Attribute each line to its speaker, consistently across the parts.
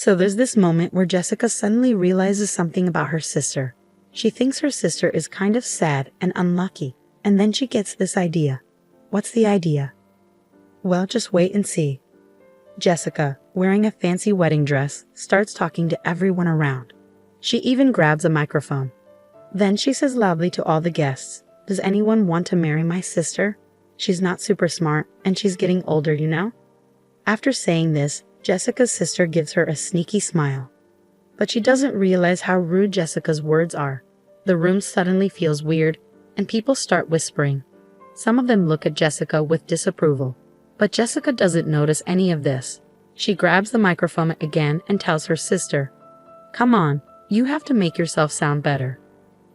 Speaker 1: So there's this moment where Jessica suddenly realizes something about her sister. She thinks her sister is kind of sad and unlucky, and then she gets this idea. What's the idea? Well, just wait and see. Jessica, wearing a fancy wedding dress, starts talking to everyone around. She even grabs a microphone. Then she says loudly to all the guests, "Does anyone want to marry my sister? She's not super smart, and she's getting older, you know?" After saying this, Jessica's sister gives her a sneaky smile. But she doesn't realize how rude Jessica's words are. The room suddenly feels weird, and people start whispering. Some of them look at Jessica with disapproval. But Jessica doesn't notice any of this. She grabs the microphone again and tells her sister, "Come on, you have to make yourself sound better.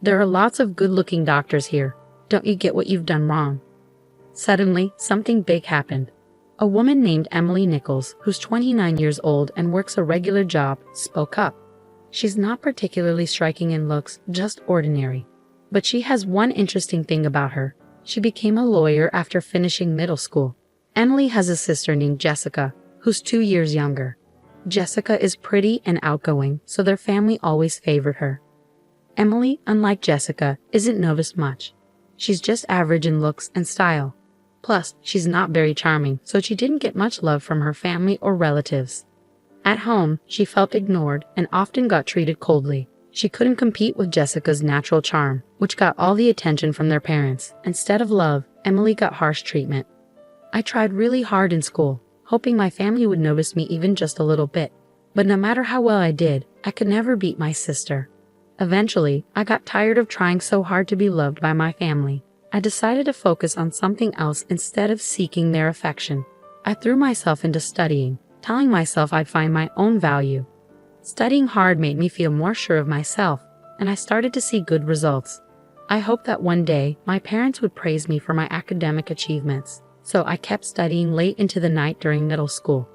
Speaker 1: There are lots of good-looking doctors here. Don't you get what you've done wrong?" Suddenly, something big happened. A woman named Emily Nichols, who's 29 years old and works a regular job, spoke up. She's not particularly striking in looks, just ordinary. But she has one interesting thing about her. She became a lawyer after finishing middle school. Emily has a sister named Jessica, who's 2 years younger. Jessica is pretty and outgoing, so their family always favored her. Emily, unlike Jessica, isn't noticed much. She's just average in looks and style. Plus, she's not very charming, so she didn't get much love from her family or relatives. At home, she felt ignored and often got treated coldly. She couldn't compete with Jessica's natural charm, which got all the attention from their parents. Instead of love, Emily got harsh treatment. I tried really hard in school, hoping my family would notice me even just a little bit. But no matter how well I did, I could never beat my sister. Eventually, I got tired of trying so hard to be loved by my family. I decided to focus on something else instead of seeking their affection. I threw myself into studying, telling myself I'd find my own value. Studying hard made me feel more sure of myself, and I started to see good results. I hoped that one day my parents would praise me for my academic achievements. So I kept studying late into the night during middle school.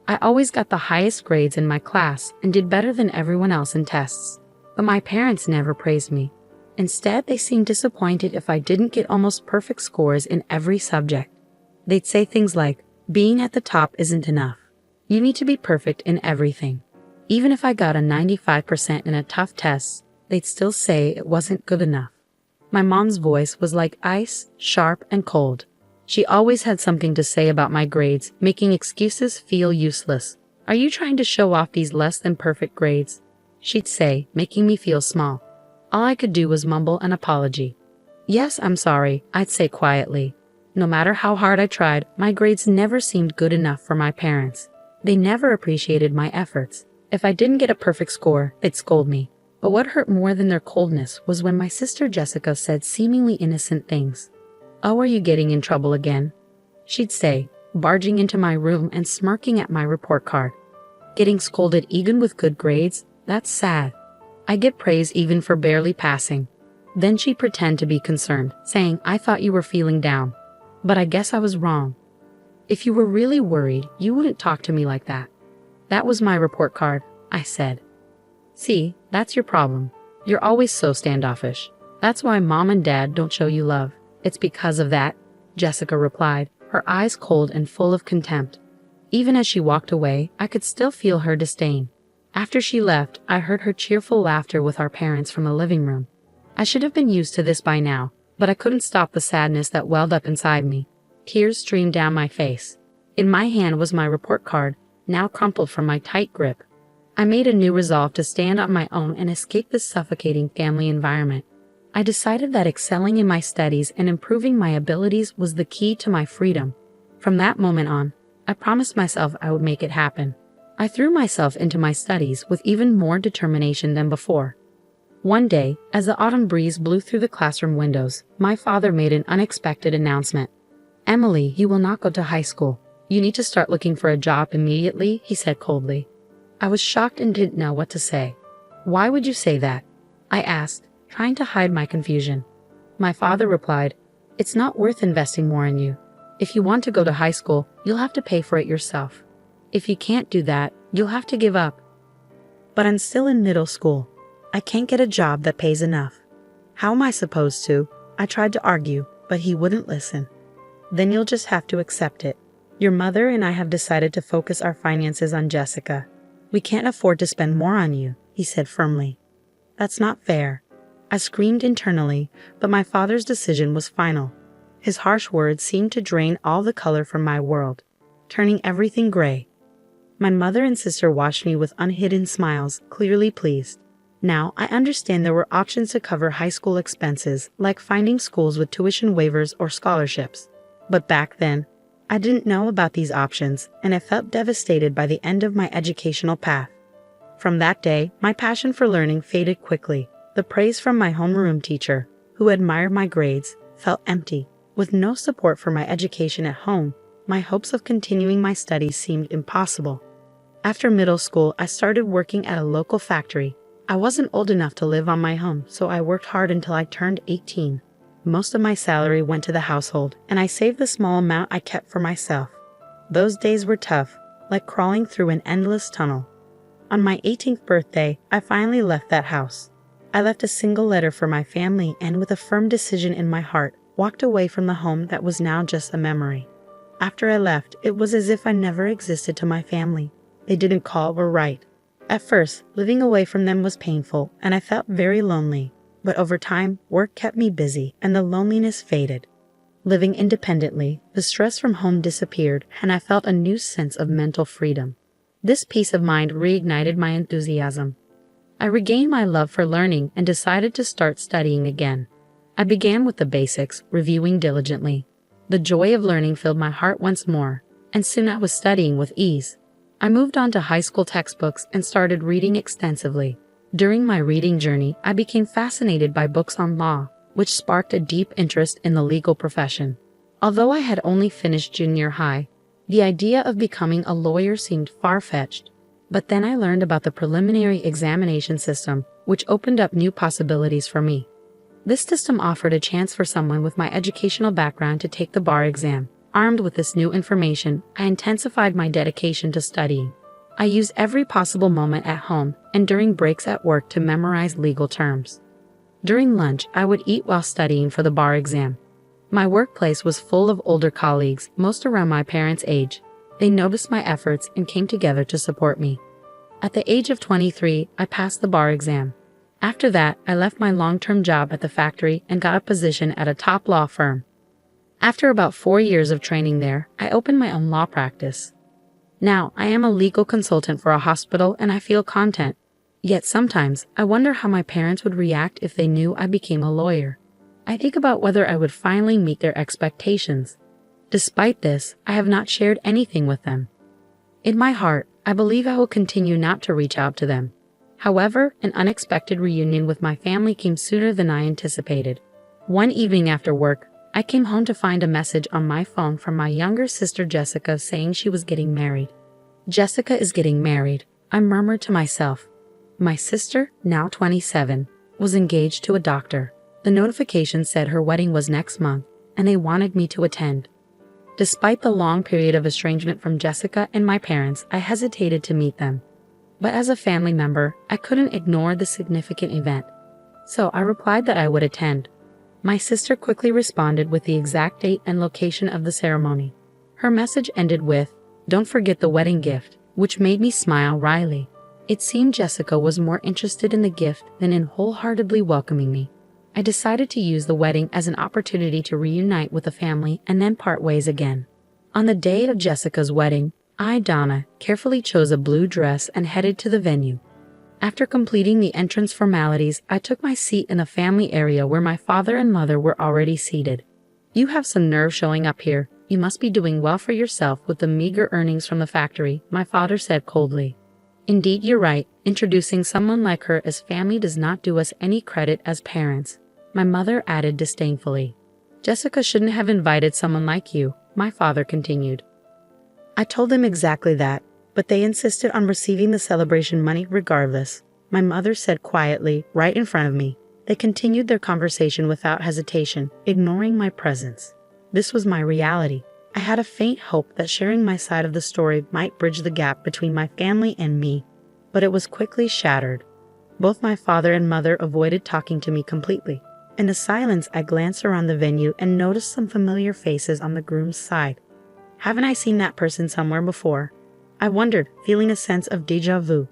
Speaker 1: I always got the highest grades in my class and did better than everyone else in tests. But my parents never praised me. Instead, they seemed disappointed if I didn't get almost perfect scores in every subject. They'd say things like, "Being at the top isn't enough. You need to be perfect in everything." Even if I got a 95% in a tough test, they'd still say it wasn't good enough. My mom's voice was like ice, sharp and cold. She always had something to say about my grades, making excuses feel useless. "Are you trying to show off these less than perfect grades?" she'd say, making me feel small. All I could do was mumble an apology. "Yes, I'm sorry," I'd say quietly. No matter how hard I tried, my grades never seemed good enough for my parents. They never appreciated my efforts. If I didn't get a perfect score, they'd scold me. But what hurt more than their coldness was when my sister Jessica said seemingly innocent things. "Oh, are you getting in trouble again?" she'd say, barging into my room and smirking at my report card. Getting scolded even with good grades? That's sad. I get praise even for barely passing. Then she'd pretend to be concerned, saying, "I thought you were feeling down." But I guess I was wrong. "If you were really worried, you wouldn't talk to me like that." "That was my report card," I said. "See, that's your problem. You're always so standoffish. That's why Mom and Dad don't show you love. It's because of that," Jessica replied, her eyes cold and full of contempt. Even as she walked away, I could still feel her disdain. After she left, I heard her cheerful laughter with our parents from the living room. I should have been used to this by now, but I couldn't stop the sadness that welled up inside me. Tears streamed down my face. In my hand was my report card, now crumpled from my tight grip. I made a new resolve to stand on my own and escape this suffocating family environment. I decided that excelling in my studies and improving my abilities was the key to my freedom. From that moment on, I promised myself I would make it happen. I threw myself into my studies with even more determination than before. One day, as the autumn breeze blew through the classroom windows, my father made an unexpected announcement. "Emily, you will not go to high school. You need to start looking for a job immediately," he said coldly. I was shocked and didn't know what to say. "Why would you say that?" I asked, trying to hide my confusion. My father replied, "It's not worth investing more in you. If you want to go to high school, you'll have to pay for it yourself. If you can't do that, you'll have to give up." "But I'm still in middle school. I can't get a job that pays enough. How am I supposed to?" I tried to argue, but he wouldn't listen. "Then you'll just have to accept it. Your mother and I have decided to focus our finances on Jessica. We can't afford to spend more on you, he said firmly. That's not fair. I screamed internally, but my father's decision was final. His harsh words seemed to drain all the color from my world, turning everything gray. My mother and sister watched me with unhidden smiles, clearly pleased. Now, I understand there were options to cover high school expenses, like finding schools with tuition waivers or scholarships. But back then, I didn't know about these options, and I felt devastated by the end of my educational path. From that day, my passion for learning faded quickly. The praise from my homeroom teacher, who admired my grades, felt empty. With no support for my education at home, my hopes of continuing my studies seemed impossible. After middle school, I started working at a local factory. I wasn't old enough to live on my own, so I worked hard until I turned 18. Most of my salary went to the household, and I saved the small amount I kept for myself. Those days were tough, like crawling through an endless tunnel. On my 18th birthday, I finally left that house. I left a single letter for my family and, with a firm decision in my heart, walked away from the home that was now just a memory. After I left, it was as if I never existed to my family. They didn't call or write. At first, living away from them was painful, and I felt very lonely. But over time, work kept me busy, and the loneliness faded. Living independently, the stress from home disappeared, and I felt a new sense of mental freedom. This peace of mind reignited my enthusiasm. I regained my love for learning and decided to start studying again. I began with the basics, reviewing diligently. The joy of learning filled my heart once more, and soon I was studying with ease. I moved on to high school textbooks and started reading extensively. During my reading journey, I became fascinated by books on law, which sparked a deep interest in the legal profession. Although I had only finished junior high, the idea of becoming a lawyer seemed far-fetched. But then I learned about the preliminary examination system, which opened up new possibilities for me. This system offered a chance for someone with my educational background to take the bar exam. Armed with this new information, I intensified my dedication to studying. I used every possible moment at home and during breaks at work to memorize legal terms. During lunch, I would eat while studying for the bar exam. My workplace was full of older colleagues, most around my parents' age. They noticed my efforts and came together to support me. At the age of 23, I passed the bar exam. After that, I left my long-term job at the factory and got a position at a top law firm. After about 4 years of training there, I opened my own law practice. Now, I am a legal consultant for a hospital and I feel content. Yet sometimes, I wonder how my parents would react if they knew I became a lawyer. I think about whether I would finally meet their expectations. Despite this, I have not shared anything with them. In my heart, I believe I will continue not to reach out to them. However, an unexpected reunion with my family came sooner than I anticipated. One evening after work, I came home to find a message on my phone from my younger sister Jessica saying she was getting married. Jessica is getting married, I murmured to myself. My sister, now 27, was engaged to a doctor. The notification said her wedding was next month, and they wanted me to attend. Despite the long period of estrangement from Jessica and my parents, I hesitated to meet them. But as a family member, I couldn't ignore the significant event. So I replied that I would attend. My sister quickly responded with the exact date and location of the ceremony. Her message ended with, "Don't forget the wedding gift," which made me smile wryly. It seemed Jessica was more interested in the gift than in wholeheartedly welcoming me. I decided to use the wedding as an opportunity to reunite with the family and then part ways again. On the day of Jessica's wedding, I, Donna, carefully chose a blue dress and headed to the venue. After completing the entrance formalities, I took my seat in the family area where my father and mother were already seated. "You have some nerve showing up here. You must be doing well for yourself with the meager earnings from the factory," my father said coldly. "Indeed, you're right. Introducing someone like her as family does not do us any credit as parents," my mother added disdainfully. "Jessica shouldn't have invited someone like you," my father continued. I told them exactly that, but they insisted on receiving the celebration money regardless, my mother said quietly, right in front of me. They continued their conversation without hesitation, ignoring my presence. This was my reality. I had a faint hope that sharing my side of the story might bridge the gap between my family and me, but it was quickly shattered. Both my father and mother avoided talking to me completely. In the silence, I glanced around the venue and noticed some familiar faces on the groom's side. Haven't I seen that person somewhere before? I wondered, feeling a sense of déjà vu.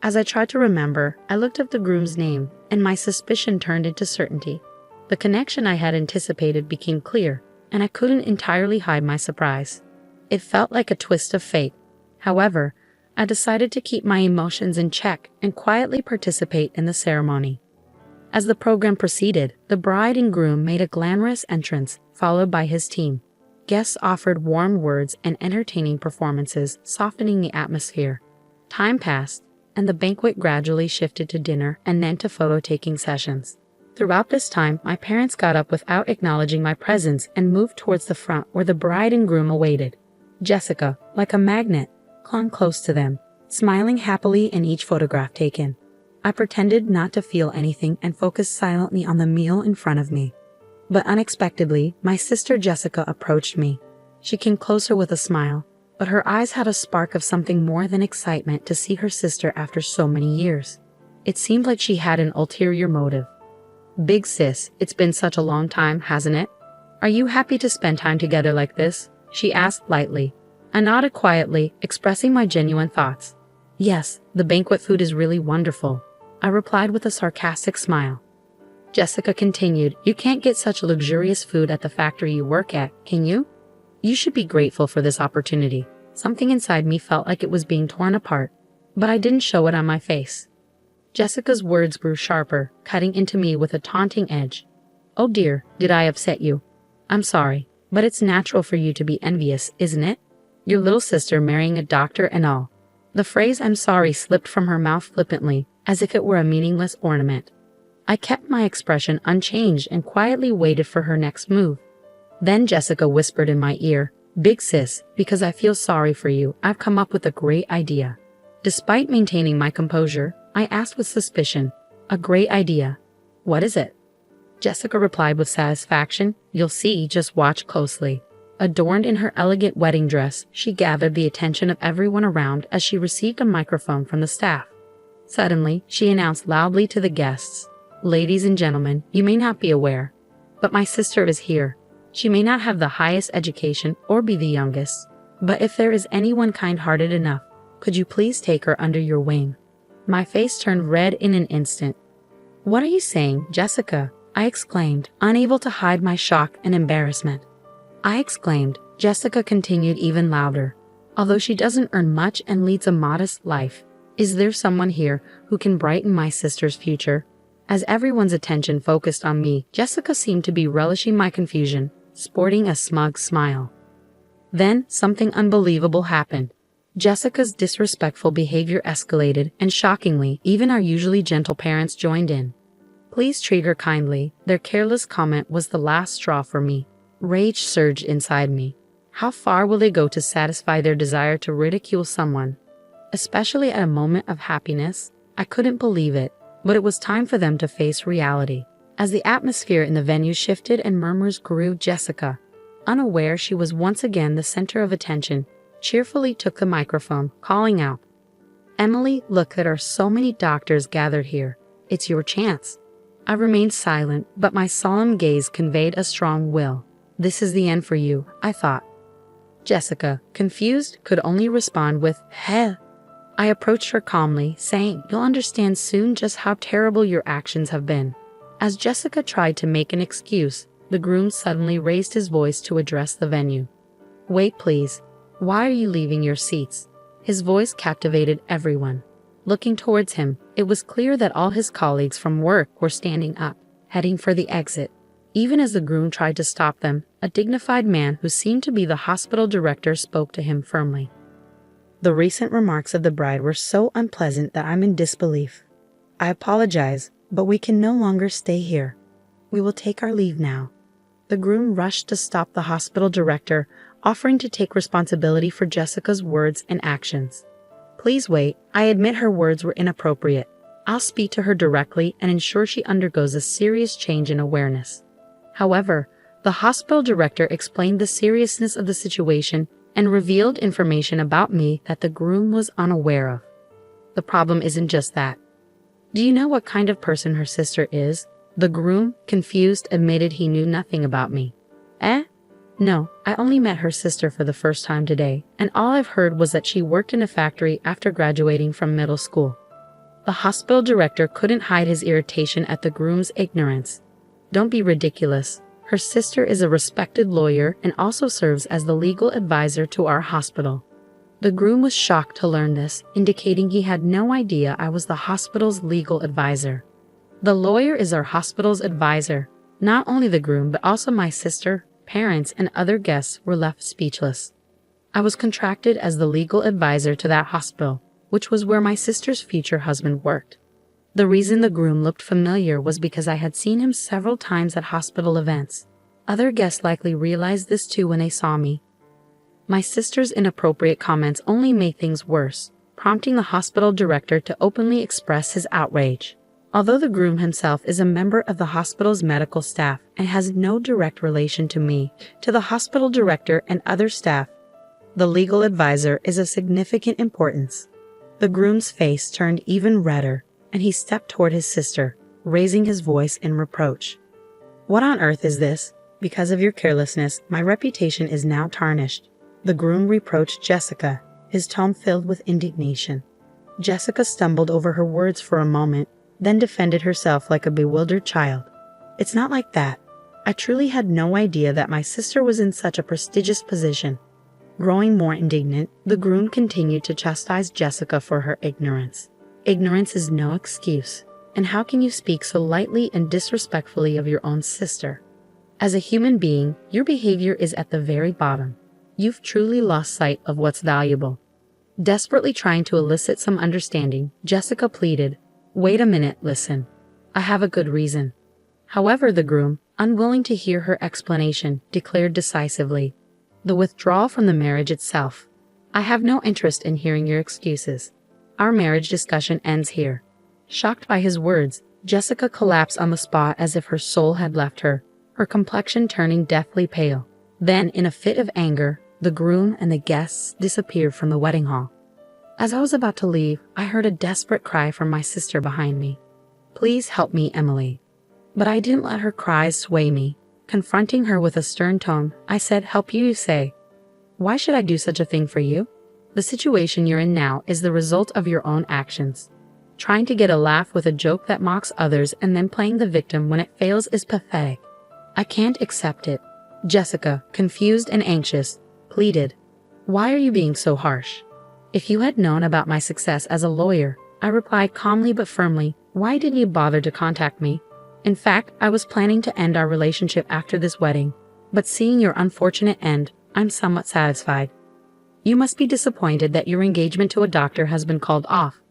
Speaker 1: As I tried to remember, I looked up the groom's name, and my suspicion turned into certainty. The connection I had anticipated became clear, and I couldn't entirely hide my surprise. It felt like a twist of fate. However, I decided to keep my emotions in check and quietly participate in the ceremony. As the program proceeded, the bride and groom made a glamorous entrance, followed by his team. Guests offered warm words and entertaining performances, softening the atmosphere. Time passed, and the banquet gradually shifted to dinner and then to photo-taking sessions. Throughout this time, my parents got up without acknowledging my presence and moved towards the front where the bride and groom awaited. Jessica, like a magnet, clung close to them, smiling happily in each photograph taken. I pretended not to feel anything and focused silently on the meal in front of me. But unexpectedly, my sister Jessica approached me. She came closer with a smile, but her eyes had a spark of something more than excitement to see her sister after so many years. It seemed like she had an ulterior motive. "Big sis, it's been such a long time, hasn't it? Are you happy to spend time together like this?" she asked lightly. I nodded quietly, expressing my genuine thoughts. "Yes, the banquet food is really wonderful," I replied with a sarcastic smile. Jessica continued, "You can't get such luxurious food at the factory you work at, can you? You should be grateful for this opportunity." Something inside me felt like it was being torn apart, but I didn't show it on my face. Jessica's words grew sharper, cutting into me with a taunting edge. "Oh dear, did I upset you? I'm sorry, but it's natural for you to be envious, isn't it? Your little sister marrying a doctor and all." The phrase "I'm sorry" slipped from her mouth flippantly, as if it were a meaningless ornament. I kept my expression unchanged and quietly waited for her next move. Then Jessica whispered in my ear, "Big sis, because I feel sorry for you, I've come up with a great idea." Despite maintaining my composure, I asked with suspicion, "A great idea? What is it?" Jessica replied with satisfaction, "You'll see, just watch closely." Adorned in her elegant wedding dress, she gathered the attention of everyone around as she received a microphone from the staff. Suddenly, she announced loudly to the guests, "Ladies and gentlemen, you may not be aware, but my sister is here. She may not have the highest education or be the youngest, but if there is anyone kind-hearted enough, could you please take her under your wing?" My face turned red in an instant. "What are you saying, Jessica?" I exclaimed, unable to hide my shock and embarrassment. Jessica continued even louder. "Although she doesn't earn much and leads a modest life, is there someone here who can brighten my sister's future?" As everyone's attention focused on me, Jessica seemed to be relishing my confusion, sporting a smug smile. Then, something unbelievable happened. Jessica's disrespectful behavior escalated, and shockingly, even our usually gentle parents joined in. "Please treat her kindly." Their careless comment was the last straw for me. Rage surged inside me. How far will they go to satisfy their desire to ridicule someone? Especially at a moment of happiness? I couldn't believe it, but it was time for them to face reality. As the atmosphere in the venue shifted and murmurs grew, Jessica, unaware she was once again the center of attention, cheerfully took the microphone, calling out, "Emily, look, there are so many doctors gathered here. It's your chance." I remained silent, but my solemn gaze conveyed a strong will. "This is the end for you," I thought. Jessica, confused, could only respond with, "Heh." I approached her calmly, saying, "You'll understand soon just how terrible your actions have been." As Jessica tried to make an excuse, the groom suddenly raised his voice to address the venue. "Wait, please. Why are you leaving your seats?" His voice captivated everyone. Looking towards him, it was clear that all his colleagues from work were standing up, heading for the exit. Even as the groom tried to stop them, a dignified man who seemed to be the hospital director spoke to him firmly. "The recent remarks of the bride were so unpleasant that I'm in disbelief. I apologize, but we can no longer stay here. We will take our leave now." The groom rushed to stop the hospital director, offering to take responsibility for Jessica's words and actions. "Please wait. I admit her words were inappropriate. I'll speak to her directly and ensure she undergoes a serious change in awareness." However, the hospital director explained the seriousness of the situation and revealed information about me that the groom was unaware of. The problem isn't just that. "Do you know what kind of person her sister is?" The groom, confused, admitted he knew nothing about me. "Eh? No, I only met her sister for the first time today, and all I've heard was that she worked in a factory after graduating from middle school. The hospital director couldn't hide his irritation at the groom's ignorance. Don't be ridiculous. Her sister is a respected lawyer and also serves as the legal advisor to our hospital. The groom was shocked to learn this, indicating he had no idea I was the hospital's legal advisor. The lawyer is our hospital's advisor. Not only the groom but also my sister, parents, and other guests were left speechless. I was contracted as the legal advisor to that hospital, which was where my sister's future husband worked. The reason the groom looked familiar was because I had seen him several times at hospital events. Other guests likely realized this too when they saw me. My sister's inappropriate comments only made things worse, prompting the hospital director to openly express his outrage. Although the groom himself is a member of the hospital's medical staff and has no direct relation to me, to the hospital director and other staff, the legal advisor is of significant importance. The groom's face turned even redder, and he stepped toward his sister, raising his voice in reproach. What on earth is this? Because of your carelessness, my reputation is now tarnished. The groom reproached Jessica, his tone filled with indignation. Jessica stumbled over her words for a moment, then defended herself like a bewildered child. It's not like that. I truly had no idea that my sister was in such a prestigious position. Growing more indignant, the groom continued to chastise Jessica for her ignorance. Ignorance is no excuse, and how can you speak so lightly and disrespectfully of your own sister? As a human being, your behavior is at the very bottom. You've truly lost sight of what's valuable. Desperately trying to elicit some understanding, Jessica pleaded, "Wait a minute, listen. I have a good reason." However, the groom, unwilling to hear her explanation, declared decisively, "The withdrawal from the marriage itself. I have no interest in hearing your excuses. Our marriage discussion ends here." Shocked by his words, Jessica collapsed on the spot as if her soul had left her, her complexion turning deathly pale. Then, in a fit of anger, the groom and the guests disappeared from the wedding hall. As I was about to leave, I heard a desperate cry from my sister behind me. "Please help me, Emily." But I didn't let her cries sway me. Confronting her with a stern tone, I said, "Help you say? Why should I do such a thing for you? The situation you're in now is the result of your own actions. Trying to get a laugh with a joke that mocks others and then playing the victim when it fails is pathetic. I can't accept it." Jessica, confused and anxious, pleaded, "Why are you being so harsh? If you had known about my success as a lawyer," I replied calmly but firmly, "why didn't you bother to contact me? In fact, I was planning to end our relationship after this wedding, but seeing your unfortunate end, I'm somewhat satisfied. You must be disappointed that your engagement to a doctor has been called off.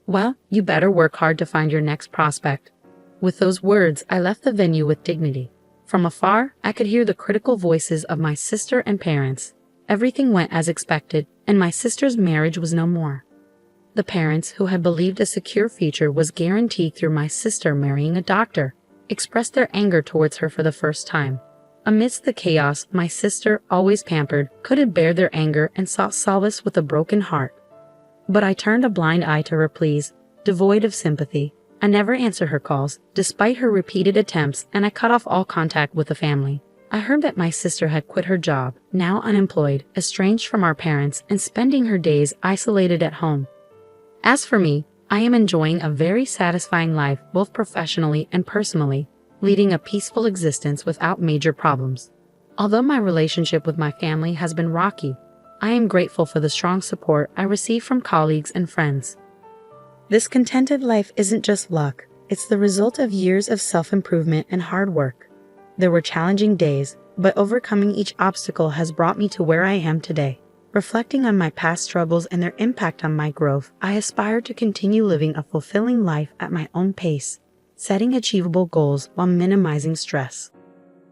Speaker 1: Well, you better work hard to find your next prospect." With those words, I left the venue with dignity. From afar, I could hear the critical voices of my sister and parents. Everything went as expected, and my sister's marriage was no more. The parents, who had believed a secure future was guaranteed through my sister marrying a doctor, expressed their anger towards her for the first time. Amidst the chaos, my sister, always pampered, couldn't bear their anger and sought solace with a broken heart. But I turned a blind eye to her pleas, devoid of sympathy. I never answered her calls, despite her repeated attempts, and I cut off all contact with the family. I heard that my sister had quit her job, now unemployed, estranged from our parents, and spending her days isolated at home. As for me, I am enjoying a very satisfying life both professionally and personally, leading a peaceful existence without major problems. Although my relationship with my family has been rocky, I am grateful for the strong support I receive from colleagues and friends. This contented life isn't just luck, it's the result of years of self-improvement and hard work. There were challenging days, but overcoming each obstacle has brought me to where I am today. Reflecting on my past struggles and their impact on my growth, I aspire to continue living a fulfilling life at my own pace, setting achievable goals while minimizing stress.